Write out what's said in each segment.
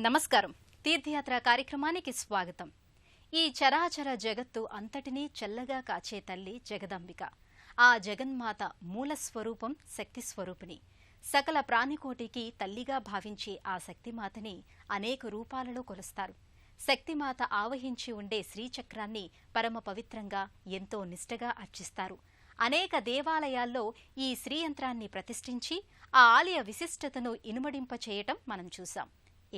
నమస్కారం. తీర్థయాత్ర కార్యక్రమానికి స్వాగతం. ఈ చరాచర జగత్తు అంతటినీ చల్లగా కాచే తల్లి జగదంబిక. ఆ జగన్మాత మూల స్వరూపం శక్తి స్వరూపిణి. సకల ప్రాణికోటికి తల్లిగా భావించే ఆ శక్తిమాతని అనేక రూపాలలో కొలుస్తారు. శక్తిమాత ఆవహించి ఉండే శ్రీచక్రాన్ని పరమ పవిత్రంగా ఎంతో నిష్టగా అర్చిస్తారు. అనేక దేవాలయాల్లో ఈ శ్రీయంత్రాన్ని ప్రతిష్ఠించి ఆ ఆలయ విశిష్టతను ఇనుమడింపచేయటం మనం చూశాం.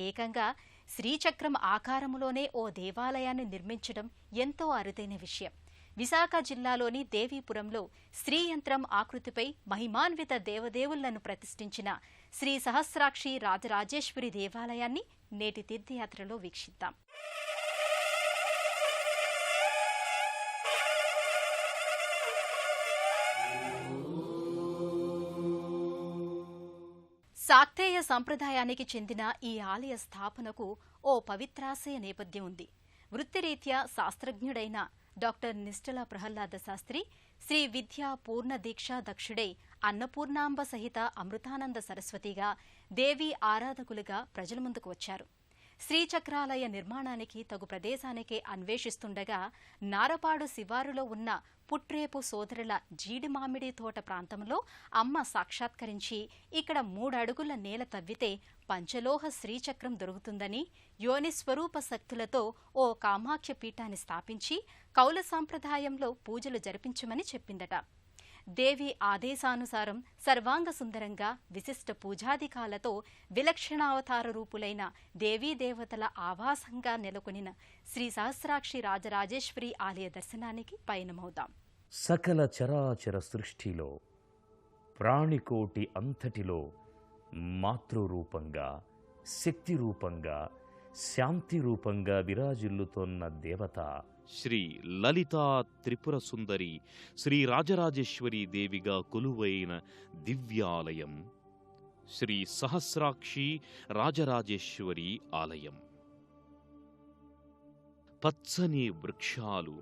ఏకంగా శ్రీచక్రం ఆకారములోనే ఓ దేవాలయాన్ని నిర్మించడం ఎంతో అరుదైన విషయం. విశాఖ జిల్లాలోని దేవీపురంలో శ్రీయంత్రం ఆకృతిపై మహిమాన్విత దేవదేవులను ప్రతిష్ఠించిన శ్రీ సహస్రాక్షి రాజరాజేశ్వరి దేవాలయాన్ని నేటి తీర్థయాత్రలో వీక్షిద్దాం. శాక్తేయ సంప్రదాయానికి చెందిన ఈ ఆలయ స్థాపనకు ఓ పవిత్రాశయ నేపథ్యం ఉంది. వృత్తిరీత్యా శాస్త్రజ్ఞుడైన డాక్టర్ నిష్టల ప్రహ్లాద శాస్త్రి శ్రీ విద్యా పూర్ణ దీక్షా దక్షుడై అన్నపూర్ణాంబ సహిత అమృతానంద సరస్వతిగా దేవీ ఆరాధకులుగా ప్రజల ముందుకు వచ్చారు. శ్రీచక్రాలయ నిర్మాణానికి తగు ప్రదేశానికి అన్వేషిస్తుండగా నారపాడు శివారులో ఉన్న పుట్రేపు సోదరుల జీడి మామిడి తోట ప్రాంతంలో అమ్మ సాక్షాత్కరించి ఇక్కడ 3 అడుగుల నేల తవ్వితే పంచలోహ శ్రీచక్రం దొరుకుతుందని, యోనిస్వరూప శక్తులతో ఓ కామాఖ్య పీఠాన్ని స్థాపించి కౌల సాంప్రదాయంలో పూజలు జరిపించమని చెప్పిందట. దేవి ఆదేశానుసారం సర్వాంగ సుందరంగా విశిష్ట పూజాధికాలతో విలక్షణావతార రూపులైన దేవీదేవతల ఆవాసంగా నెలకొనిన శ్రీ సహస్రాక్షి రాజరాజేశ్వరి ఆలయ దర్శనానికి పయనమవుదాం. సకల చరాచర సృష్టిలో ప్రాణికోటి అంతటిలో మాతృరూపంగా, శక్తి రూపంగా, శాంతి రూపంగా విరాజిల్లుతోన్న దేవత శ్రీ లలితా త్రిపుర సుందరి శ్రీ రాజరాజేశ్వరి దేవిగా కొలువైన దివ్యాలయం శ్రీ సహస్రాక్షి రాజరాజేశ్వరి ఆలయం. పచ్చని వృక్షాలు,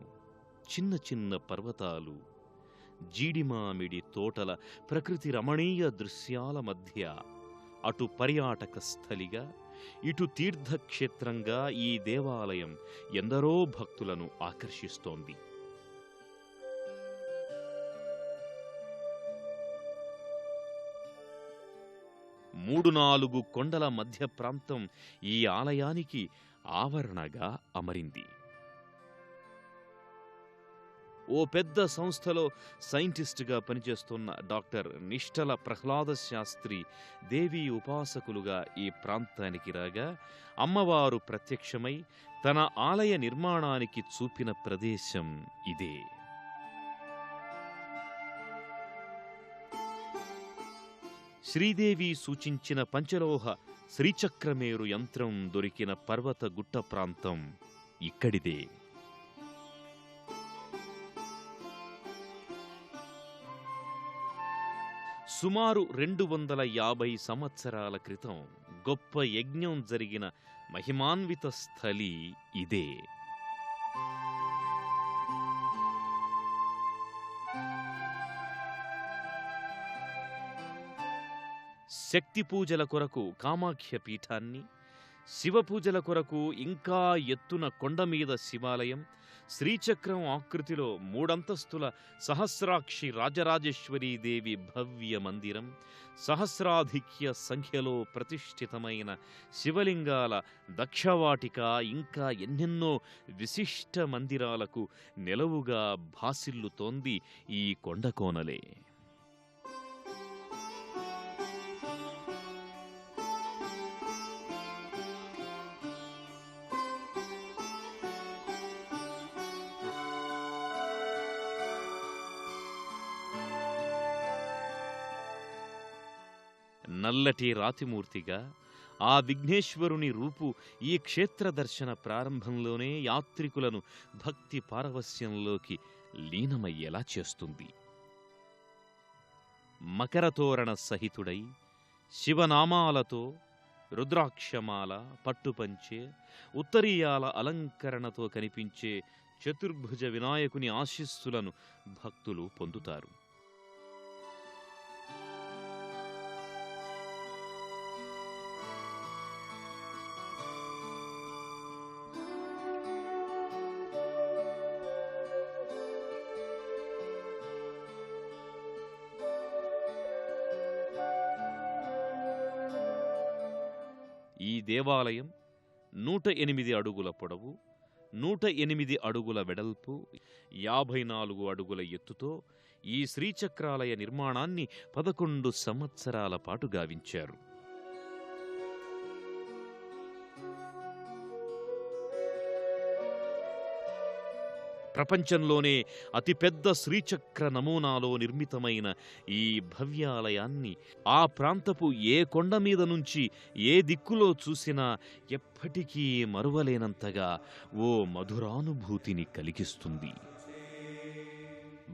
చిన్న చిన్న పర్వతాలు, జీడిమామిడి తోటల ప్రకృతి రమణీయ దృశ్యాల మధ్య అటు పర్యాటక స్థలిగా, ఇటు తీర్థక్షేత్రంగా ఈ దేవాలయం ఎందరో భక్తులను ఆకర్షిస్తోంది. మూడు 4 కొండల మధ్య ప్రాంతం ఈ ఆలయానికి ఆవరణగా అమరింది. ఓ పెద్ద సంస్థలో సైంటిస్టుగా పనిచేస్తున్న డాక్టర్ నిష్టల ప్రహ్లాద శాస్త్రి దేవీ ఉపాసకులుగా ఈ ప్రాంతానికి రాగా అమ్మవారు ప్రత్యక్షమై తన ఆలయ నిర్మాణానికి చూపిన ప్రదేశం ఇదే. శ్రీదేవి సూచించిన పంచలోహ శ్రీచక్రమేరు యంత్రం దొరికిన పర్వత గుట్ట ప్రాంతం ఇక్కడిదే. సుమారు 250 సంవత్సరాల క్రితం గొప్ప యజ్ఞం జరిగిన మహిమాన్విత స్థలి ఇదే. శక్తి పూజల కొరకు కామాఖ్య పీఠాన్ని, శివపూజల కొరకు ఇంకా ఎత్తున కొండమీద శివాలయం, శ్రీచక్రం ఆకృతిలో 3 అంతస్తుల సహస్రాక్షి రాజరాజేశ్వరీ దేవి భవ్య మందిరం, సహస్రాధిక్య సంఖ్యలో ప్రతిష్ఠితమైన శివలింగాల దక్షవాటిక, ఇంకా ఎన్నెన్నో విశిష్ట మందిరాలకు నెలవుగా భాసిల్లుతోంది ఈ కొండకోనలే. నల్లటి రాతిమూర్తిగా ఆ విఘ్నేశ్వరుని రూపు ఈ క్షేత్ర దర్శన ప్రారంభంలోనే యాత్రికులను భక్తి పారవస్యంలోకి లీనమయ్యేలా చేస్తుంది. మకరతోరణ సహితుడై శివనామాలతో, రుద్రాక్షమాల, పట్టుపంచె, ఉత్తరీయాల అలంకరణతో కనిపించే చతుర్భుజ వినాయకుని ఆశీస్సులను భక్తులు పొందుతారు. దేవాలయం 108 అడుగుల పొడవు, 108 అడుగుల వెడల్పు, 54 అడుగుల ఎత్తుతో ఈ శ్రీచక్రాలయ నిర్మాణాన్ని 11 సంవత్సరాల పాటు గావించారు. ప్రపంచంలోనే అతిపెద్ద శ్రీచక్ర నమూనాలో నిర్మితమైన ఈ భవ్యాలయాన్ని ఆ ప్రాంతపు ఏ కొండ మీద నుంచి ఏ దిక్కులో చూసినా ఎప్పటికీ మరువలేనంతగా ఓ మధురానుభూతిని కలిగిస్తుంది.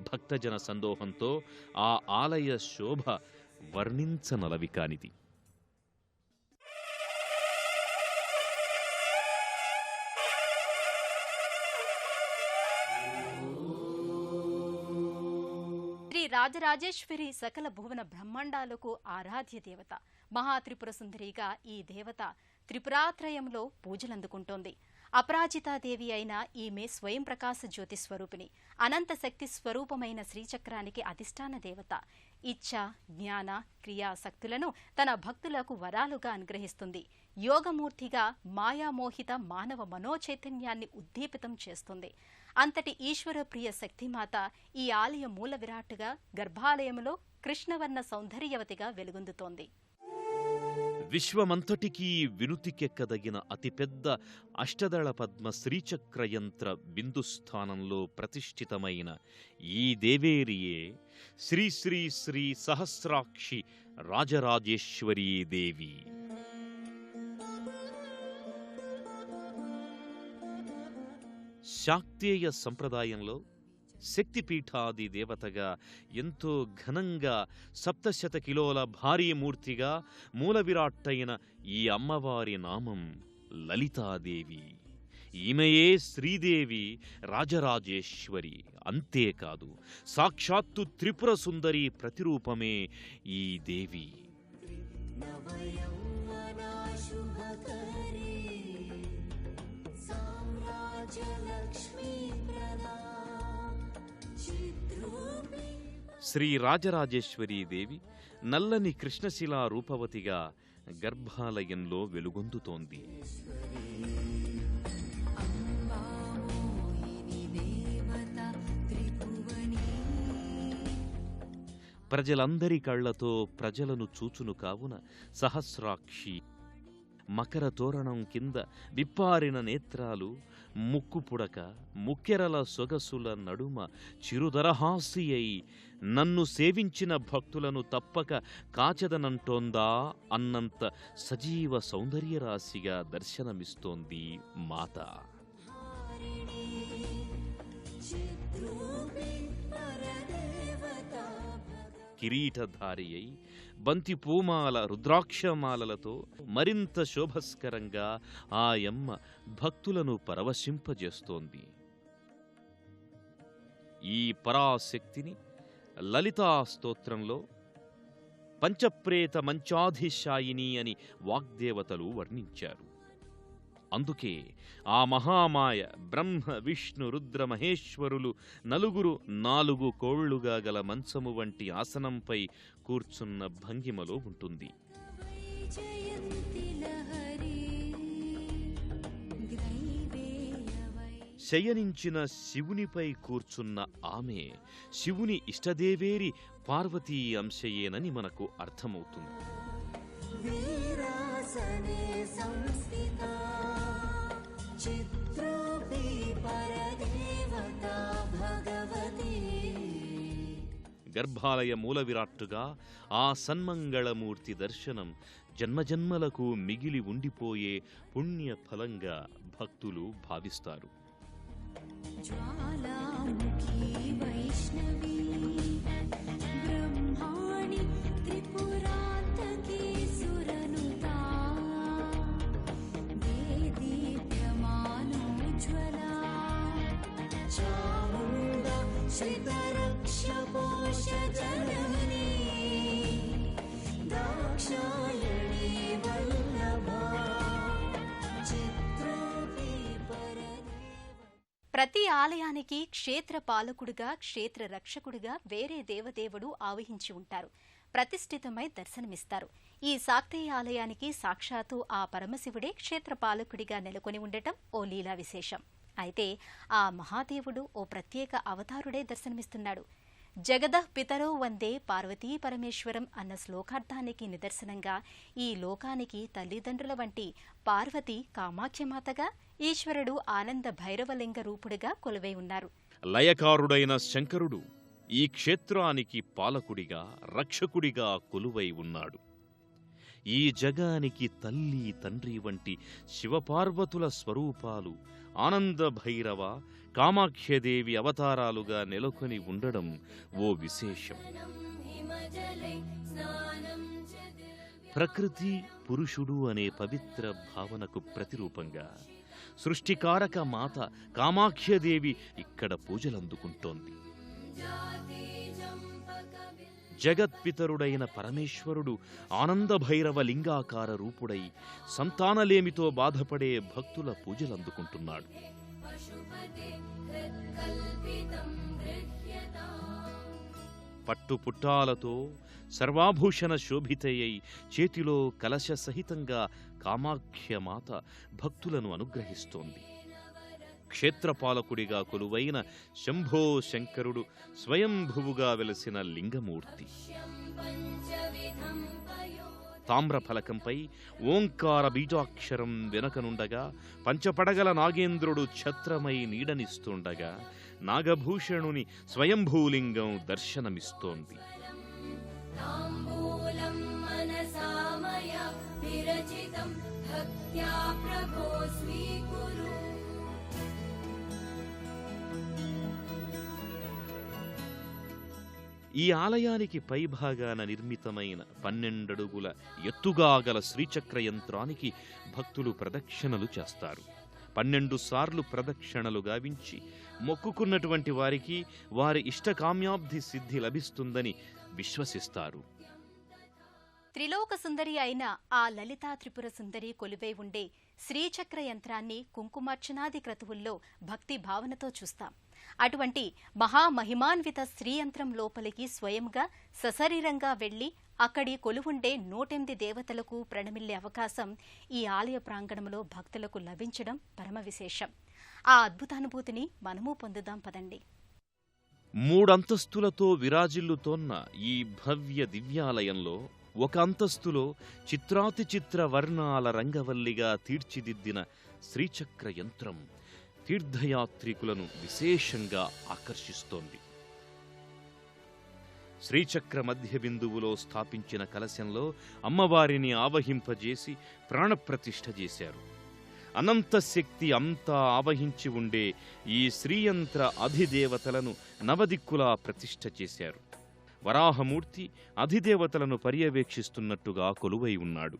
భక్తజన సందోహంతో ఆ ఆలయ శోభ వర్ణించనలవి కానిది. శ్రీ రాజరాజేశ్వరి సకల భువన బ్రహ్మాండాలకు ఆరాధ్య దేవత. మహాత్రిపుర సుందరిగా ఈ దేవత త్రిపురాత్రయంలో పూజలందుకుంటోంది. అపరాజితాదేవి అయిన ఈమె స్వయం ప్రకాశ జ్యోతి స్వరూపిణి. అనంత శక్తి స్వరూపమైన శ్రీచక్రానికి అధిష్టాన దేవత. ఇచ్ఛ, జ్ఞాన, క్రియాశక్తులను తన భక్తులకు వరాలుగా అనుగ్రహిస్తుంది. యోగమూర్తిగా మాయామోహిత మానవ మనోచైతన్యాన్ని ఉద్దీపితం చేస్తుంది. అంతటి ఈశ్వరప్రియ శక్తిమాత ఈ ఆలయ మూల విరాట్టుగా గర్భాలయంలో కృష్ణవర్ణ సౌందర్యవతిగా వెలుగొందుతోంది. విశ్వమంతటికీ వినుతికెక్కదగిన అతిపెద్ద అష్టదళ పద్మ శ్రీచక్రయంత్ర బిందుస్థానంలో ప్రతిష్ఠితమైన ఈ దేవేరియే శ్రీ శ్రీ శ్రీ సహస్రాక్షి రాజరాజేశ్వరీ దేవి. శాక్తేయ సంప్రదాయంలో శక్తిపీఠాది దేవతగా ఎంతో ఘనంగా 700 కిలోల భారీ మూర్తిగా మూల విరాట్టైన ఈ అమ్మవారి నామం లలితాదేవి. ఈమెయే శ్రీదేవి రాజరాజేశ్వరి. అంతేకాదు, సాక్షాత్తు త్రిపుర సుందరి ప్రతిరూపమే ఈ దేవి. శ్రీ రాజరాజేశ్వరీ దేవి నల్లని కృష్ణశిలా రూపవతిగా గర్భాలయంలో వెలుగొందుతోంది. ప్రజలందరి కళ్లతో ప్రజలను చూచును కావున సహస్రాక్షి మకర తోరణం కింద విప్పారిన నేత్రాలు, ముక్కు పుడక, ముక్కెరల సొగసుల నడుమ చిరుదరహాసి అయి నన్ను సేవించిన భక్తులను తప్పక కాచెదనంటోందా అన్నంత సజీవ సౌందర్యరాశిగా దర్శనమిస్తోంది మాత. కిరీటధారి అయి బంతి పూమాల రుద్రాక్షమాలలతో మరింత శోభస్కరంగా ఆయమ్మ భక్తులను పరవశింపజేస్తోంది. ఈ పరాశక్తిని లలితా స్తోత్రంలో పంచప్రేత మంచాధిశాయిని అని వాగ్దేవతలు వర్ణించారు. అందుకే ఆ మహామాయ బ్రహ్మ విష్ణు రుద్ర మహేశ్వరులు నలుగురు 4 కోళ్లుగా గల మంచము వంటి ఆసనంపై కూర్చున్న భంగిమలో ఉంటుంది. శయనించిన శివునిపై కూర్చున్న ఆమె శివుని ఇష్టదేవేరి పార్వతీ అంశయేనని మనకు అర్థమవుతుంది. గర్భాలయ మూల విరాట్టుగా ఆ సన్మంగళమూర్తి దర్శనం జన్మజన్మలకు మిగిలి ఉండిపోయే పుణ్య ఫలంగా భక్తులు భావిస్తారు. ప్రతి ఆలయానికి క్షేత్ర పాలకుడిగా, క్షేత్ర రక్షకుడిగా వేరే దేవదేవుడు ఆవహించి ఉంటారు. ప్రతిష్ఠితమై దర్శనమిస్తారు. ఈ శాక్తేయ ఆలయానికి సాక్షాత్తు ఆ పరమశివుడే క్షేత్రపాలకుడిగా నెలకొని ఉండటం ఓ లీలా విశేషం. అయితే ఆ మహాదేవుడు ఓ ప్రత్యేక అవతారుడే దర్శనమిస్తున్నాడు. జగదః పితరో వందే పార్వతీ పరమేశ్వరం అన్న శ్లోకార్థానికి నిదర్శనంగా ఈ లోకానికి తల్లిదండ్రుల వంటి పార్వతి కామాఖ్యమాతగా, ఈశ్వరుడు ఆనంద భైరవలింగ రూపుడిగా కొలువై ఉన్నారు. లయకారుడైన శంకరుడు ఈ క్షేత్రానికి పాలకుడిగా, రక్షకుడిగా కొలువై ఉన్నాడు. ఈ జగానికి తల్లి, తండ్రి వంటి శివపార్వతుల స్వరూపాలు ఆనంద భైరవ, కామాఖ్యదేవి అవతారాలుగా నెలకొని ఉండడం ఓ విశేషం. ప్రకృతి, పురుషుడు అనే పవిత్ర భావనకు ప్రతిరూపంగా సృష్టికారక మాత కామాఖ్యదేవి ఇక్కడ పూజలందుకుంటోంది. జగత్పితరుడైన పరమేశ్వరుడు ఆనందభైరవ లింగాకార రూపుడై సంతానలేమితో బాధపడే భక్తుల పూజలందుకుంటున్నాడు. పట్టుపుట్టాలతో సర్వాభూషణ శోభితయ్యై చేతిలో కలశ సహితంగా కామాఖ్యమాత భక్తులను అనుగ్రహిస్తోంది. క్షేత్రపాలకుడిగా కొలువైన శంభో శంకరుడు స్వయంభువుగా వెలసిన లింగమూర్తి. తామ్రఫలకంపై ఓంకార బీజాక్షరం వెనకనుండగా పంచపడగల నాగేంద్రుడు ఛత్రమై నీడనిస్తుండగా నాగభూషణుని స్వయంభూలింగం దర్శనమిస్తోంది. ఈ ఆలయానికి పైభాగాన నిర్మితమైన 12 అడుగుల ఎత్తుగా గల శ్రీచక్ర యంత్రానికి భక్తులు ప్రదక్షిణలు చేస్తారు. 12 సార్లు ప్రదక్షిణలు గావించి మొక్కుకున్నటువంటి వారికి వారి ఇష్టకామ్యాబ్ధి సిద్ధి లభిస్తుందని విశ్వసిస్తారు. త్రిలోక సుందరి అయిన ఆ లలితా త్రిపుర సుందరి కొలువై ఉండే శ్రీచక్ర యంత్రాన్ని కుంకుమార్చనాది క్రతువుల్లో భక్తి భావనతో చూస్తాం. అటువంటి మహామహిమాన్విత శ్రీయంత్రం లోపలికి స్వయంగా సశరీరంగా వెళ్లి అక్కడి కొలువుండే 108 దేవతలకు ప్రణమిల్లే అవకాశం ఈ ఆలయ ప్రాంగణంలో భక్తులకు లభించడం పరమ విశేషం. ఆ అద్భుతానుభూతిని మనము పొందుదాం పదండి. 3 అంతస్తులతో విరాజిల్లుతోన్న ఈ భవ్య దివ్యాలయంలో ఒక అంతస్తులో చిత్రాతి చిత్ర వర్ణాల రంగవల్లిగా తీర్చిదిద్దిన శ్రీచక్ర యంత్రం తీర్థయాత్రికులను విశేషంగా ఆకర్షిస్తోంది. శ్రీచక్ర మధ్య బిందువులో స్థాపించిన కలశంలో అమ్మవారిని ఆవహింపజేసి ప్రాణప్రతిష్ఠ చేశారు. అనంత శక్తి అంతా ఆవహించి ఉండే ఈ శ్రీయంత్ర అధిదేవతలను నవదిక్కులా ప్రతిష్ఠ చేశారు. వరాహమూర్తి అధిదేవతలను పర్యవేక్షిస్తున్నట్టుగా కొలువై ఉన్నాడు.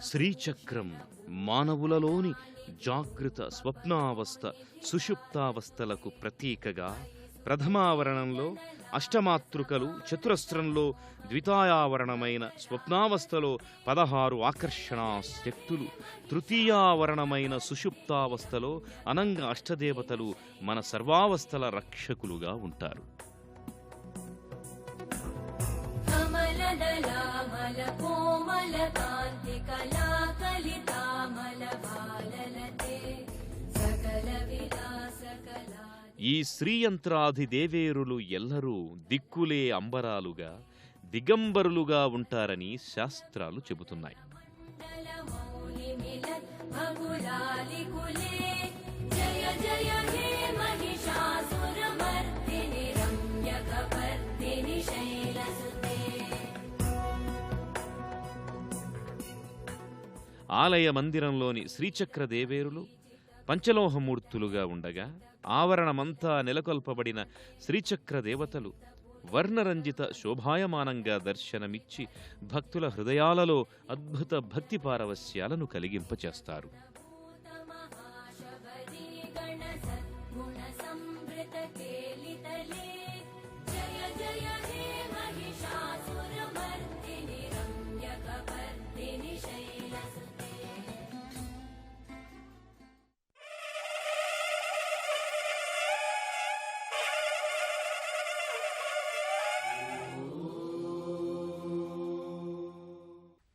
శ్రీచక్రం మానవులలోని జాగృత, స్వప్నావస్థ, సుషుప్తావస్థలకు ప్రతీకగా ప్రథమావరణంలో అష్టమాతృకలు, చతురస్రంలో ద్వితాయావరణమైన స్వప్నావస్థలో 16 ఆకర్షణా శక్తులు, తృతీయావరణమైన సుషుప్తావస్థలో అనంగ అష్టదేవతలు మన సర్వావస్థల రక్షకులుగా ఉంటారు. ఈ శ్రీయంత్రాధి దేవేరులు ఎల్లరూ దిక్కులే అంబరాలుగా, దిగంబరులుగా ఉంటారని శాస్త్రాలు చెబుతున్నాయి. ఆలయ మందిరంలోని శ్రీచక్ర దేవేరులు పంచలోహమూర్తులుగా ఉండగా, ఆవరణమంతా నెలకొల్పబడిన శ్రీచక్ర దేవతలు వర్ణరంజిత శోభాయమానంగా దర్శనమిచ్చి భక్తుల హృదయాలలో అద్భుత భక్తి పారవస్యాలను కలిగింపచేస్తారు.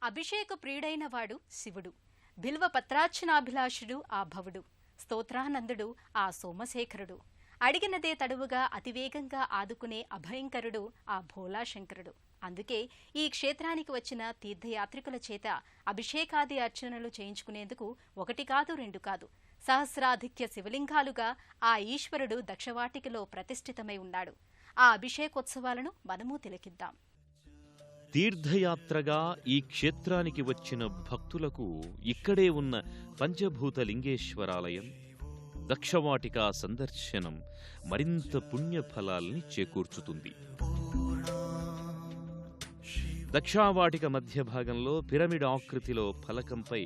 అభిషేక ప్రియుడైన వాడు శివుడు, బిల్వ పత్రార్చనాభిలాషుడు ఆ భవుడు, స్తోత్రానందుడు ఆ సోమశేఖరుడు, అడిగినదే తడువుగా అతివేగంగా ఆదుకునే అభయంకరుడు ఆ భోలాశంకరుడు. అందుకే ఈ క్షేత్రానికి వచ్చిన తీర్థయాత్రికుల చేత అభిషేకాది అర్చనలు చేయించుకునేందుకు 1 కాదు 2 కాదు, సహస్రాధిక్య శివలింగాలుగా ఆ ఈశ్వరుడు దక్షవాటికలో ప్రతిష్ఠితమై ఉన్నాడు. ఆ అభిషేకోత్సవాలను మనము తిలకిద్దాం. తీర్థయాత్రగా ఈ క్షేత్రానికి వచ్చిన భక్తులకు ఇక్కడే ఉన్న పంచభూత లింగేశ్వరాలయం, దక్షవాటిక సందర్శనం మరింత పుణ్యఫలాల్ని చేకూర్చుతుంది. దక్షావాటిక మధ్య భాగంలో పిరమిడ్ ఆకృతిలో ఫలకంపై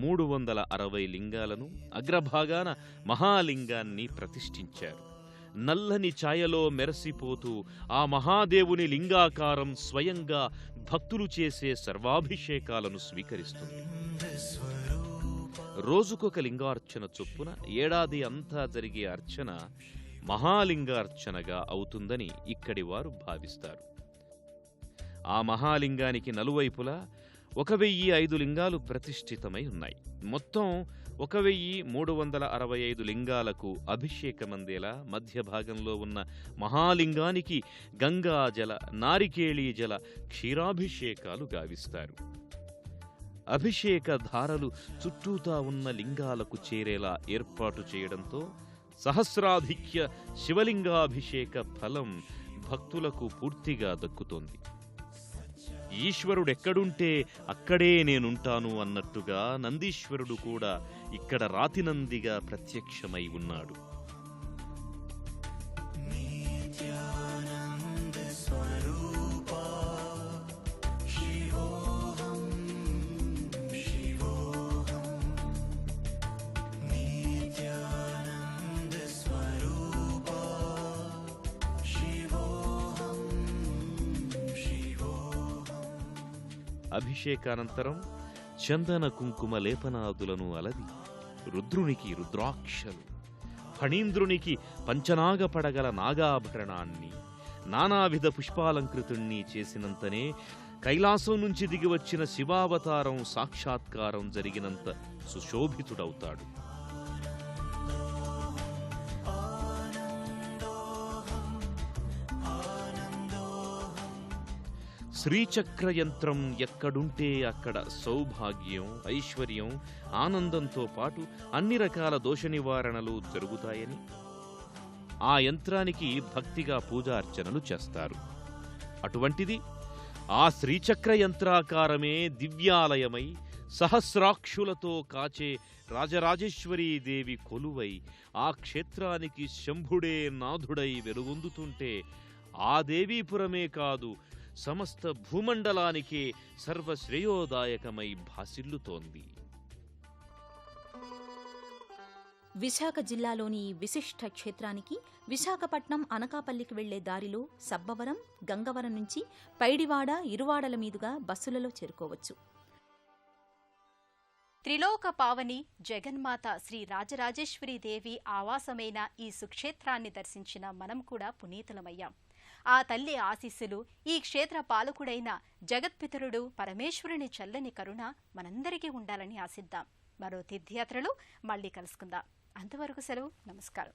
360 లింగాలను, అగ్రభాగాన మహాలింగాన్ని ప్రతిష్ఠించారు. నల్లని ఛాయలో మెరసిపోతూ ఆ మహాదేవుని లింగాకారం స్వయంగా భక్తులు చేసే సర్వాభిషేకాలను స్వీకరిస్తుంది. రోజుకొక లింగార్చన చొప్పున ఏడాది అంతా జరిగే అర్చన మహాలింగార్చనగా అవుతుందని ఇక్కడి వారు భావిస్తారు. ఆ మహాలింగానికి నలువైపులా 1005 లింగాలు ప్రతిష్ఠితమై ఉన్నాయి. మొత్తం 1365 లింగాలకు అభిషేకమందేలా మధ్య భాగంలో ఉన్న మహాలింగానికి గంగాజల, నారికేళీ జల క్షీరాభిషేకాలు గావిస్తారు. అభిషేక ధారలు చుట్టూతా ఉన్న లింగాలకు చేరేలా ఏర్పాటు చేయడంతో సహస్రాధిక్య శివలింగాభిషేక ఫలం భక్తులకు పూర్తిగా దక్కుతోంది. ఈశ్వరుడెక్కడుంటే అక్కడే నేనుంటాను అన్నట్టుగా నందీశ్వరుడు కూడా ఇక్కడ రాతినందిగా ప్రత్యక్షమై ఉన్నాడు. అభిషేకానంతరం చందన కుంకుమ లేపనాదులను అలది రుద్రునికి రుద్రాక్షలు, ఫణీంద్రునికి పంచనాగ పడగల నాగాభరణాన్ని, నానావిధ పుష్పాలంకృతుణ్ణి చేసినంతనే కైలాసం నుంచి దిగివచ్చిన శివావతారం సాక్షాత్కారం జరిగినంత సుశోభితుడవుతాడు. శ్రీచక్రయంత్రం ఎక్కడుంటే అక్కడ సౌభాగ్యం, ఐశ్వర్యం, ఆనందంతో పాటు అన్ని రకాల దోష నివారణలు జరుగుతాయని ఆ యంత్రానికి భక్తిగా పూజార్చనలు చేస్తారు. అటువంటిది ఆ శ్రీచక్ర యంత్రాకారమే దివ్యాలయమై సహస్రాక్షులతో కాచే రాజరాజేశ్వరీదేవి కొలువై ఆ క్షేత్రానికి శంభుడే నాథుడై వెలుగొందుతుంటే ఆ దేవీపురమే కాదు సమస్త భూమండలానికే సర్వశ్రేయోదాయకమై భాసిల్లుతోంది. విశాఖ జిల్లాలోని ఈ విశిష్ట క్షేత్రానికి విశాఖపట్నం అనకాపల్లికి వెళ్లే దారిలో సబ్బవరం, గంగవరం నుంచి పైడివాడ, ఇరువాడల మీదుగా బస్సులలో చేరుకోవచ్చు. త్రిలోక పావని జగన్మాత శ్రీ రాజరాజేశ్వరీదేవి ఆవాసమైన ఈ సుక్షేత్రాన్ని దర్శించిన మనం కూడా పునీతులమయ్యాం. ఆ తల్లి ఆశీస్సులు, ఈ క్షేత్ర పాలకుడైన జగత్పితరుడు పరమేశ్వరుని చల్లని కరుణ మనందరికీ ఉండాలని ఆశిద్దాం. మరో తీర్థయాత్రలో మళ్లీ కలుసుకుందాం. అంతవరకు సెలవు. నమస్కారం.